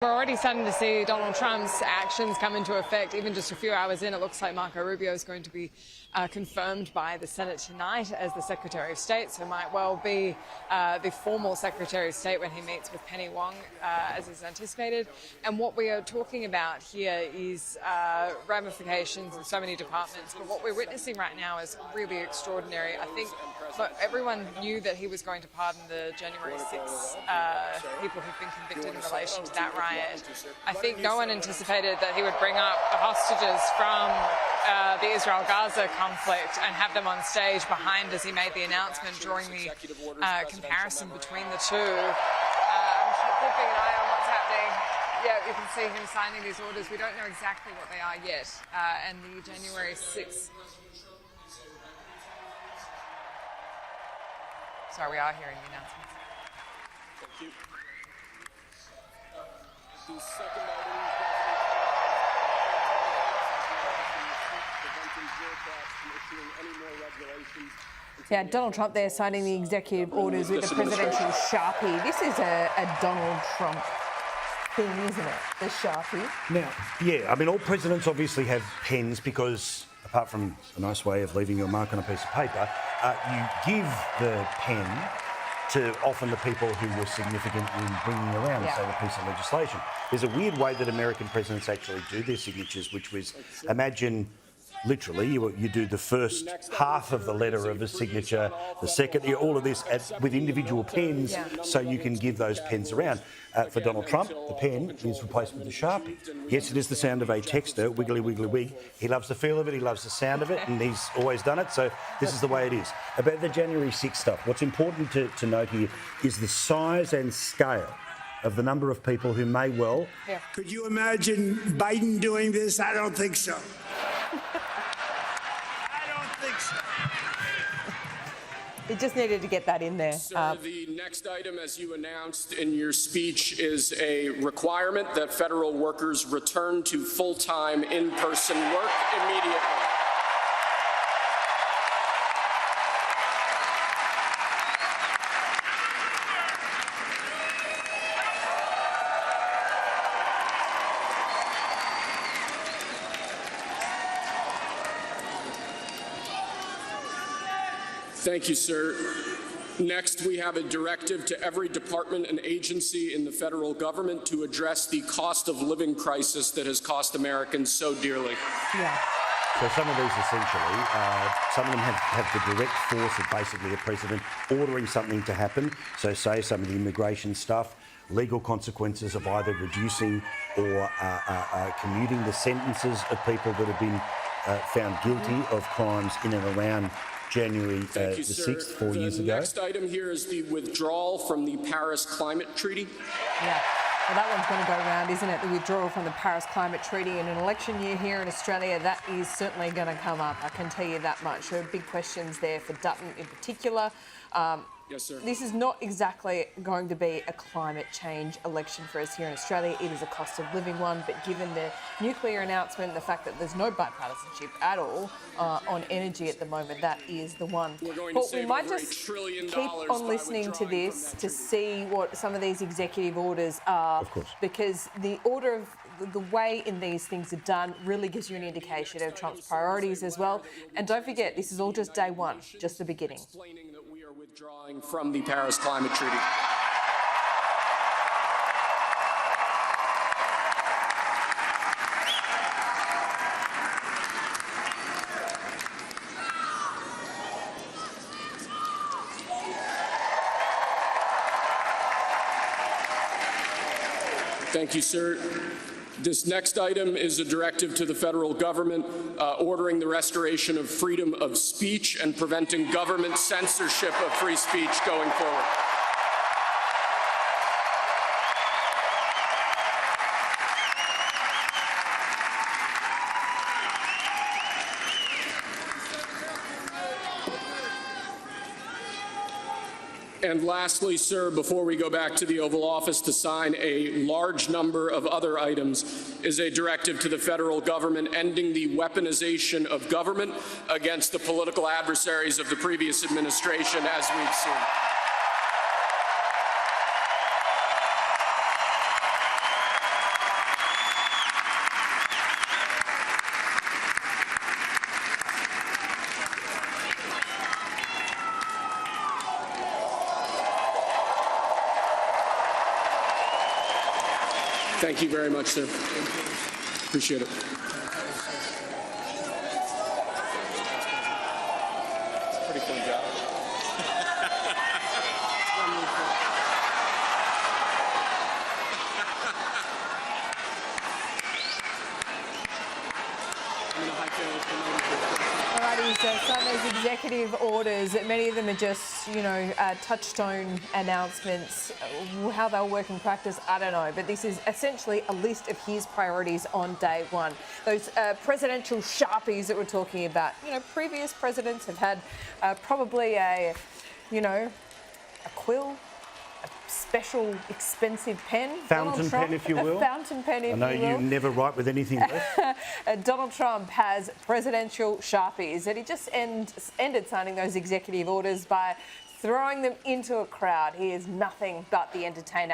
We're already starting to see Donald Trump's actions come into effect. Even just a few hours in, it looks like Marco Rubio is going to be confirmed by the Senate tonight as the Secretary of State, so might well be the formal Secretary of State when he meets with Penny Wong, as is anticipated. And what we are talking about here is ramifications in so many departments, but what we're witnessing right now is really extraordinary. I think everyone knew that he was going to pardon the January 6 people who've been convicted in relation to that riot. I think no one anticipated that he would bring up the hostages from the Israel-Gaza conflict and have them on stage behind as he made the announcement, drawing the comparison between the two. I'm keeping an eye on what's happening. Yeah, you can see him signing these orders. We don't know exactly what they are yet. And the January 6th... Sorry, we are hearing the announcements. Thank you. The second item, preventing bureaucrats from issuing any more regulations. Yeah, Donald Trump there signing the executive orders with the presidential Sharpie. This is a Donald Trump thing, isn't it? The Sharpie. Now, yeah, I mean, all presidents obviously have pens because, apart from a nice way of leaving your mark on a piece of paper, you give the pen to often the people who were significant in bringing around, say, a piece of legislation. There's a weird way that American presidents actually do their signatures, which was, imagine, literally, you do the first half of the letter of a signature, the second, all of this with individual pens, so you can give those pens around. For Donald Trump, the pen is replaced with the Sharpie. Yes, it is the sound of a texter, wiggly, wiggly, wig. He loves the feel of it, he loves the sound of it, and he's always done it, so this is the way it is. About the January 6th stuff, what's important to note here is the size and scale of the number of people who may well... Could you imagine Biden doing this? I don't think so. It just needed to get that in there. Sir, the next item, as you announced in your speech, is a requirement that federal workers return to full-time in-person work immediately. Thank you, sir. Next, we have a directive to every department and agency in the federal government to address the cost of living crisis that has cost Americans so dearly. So some of these essentially, some of them have the direct force of basically a president ordering something to happen. So say some of the immigration stuff, legal consequences of either reducing or commuting the sentences of people that have been found guilty of crimes in and around January the 6th, 4 years ago. The next item here is the withdrawal from the Paris Climate Treaty. Yeah, well, that one's going to go around, isn't it? The withdrawal from the Paris Climate Treaty in an election year here in Australia, that is certainly going to come up, I can tell you that much. There are big questions there for Dutton in particular. Yes, sir. This is not exactly going to be a climate change election for us here in Australia. It is a cost of living one, but given the nuclear announcement, the fact that there's no bipartisanship at all on energy at the moment, that is the one. But we might just keep on listening to this to see what some of these executive orders are, because the order of the way in these things are done really gives you an indication of Trump's priorities as well. And don't forget, this is all just day one, just the beginning. Withdrawing from the Paris Climate Treaty. Thank you, sir. This next item is a directive to the federal government ordering the restoration of freedom of speech and preventing government censorship of free speech going forward. And lastly, sir, before we go back to the Oval Office to sign a large number of other items, is a directive to the federal government ending the weaponization of government against the political adversaries of the previous administration, as we've seen. Thank you very much, sir. Appreciate it. Pretty fun job. Alrighty, so some of those executive orders, many of them are just, touchstone announcements. How they'll work in practice, I don't know. But this is essentially a list of his priorities on day one. Those presidential sharpies that we're talking about. Previous presidents have had probably a quill, a special expensive pen. Fountain pen, if you will. A fountain pen, if you will. I know you never write with anything left. Donald Trump has presidential sharpies, and he just ended signing those executive orders by throwing them into a crowd. He is nothing but the entertainer.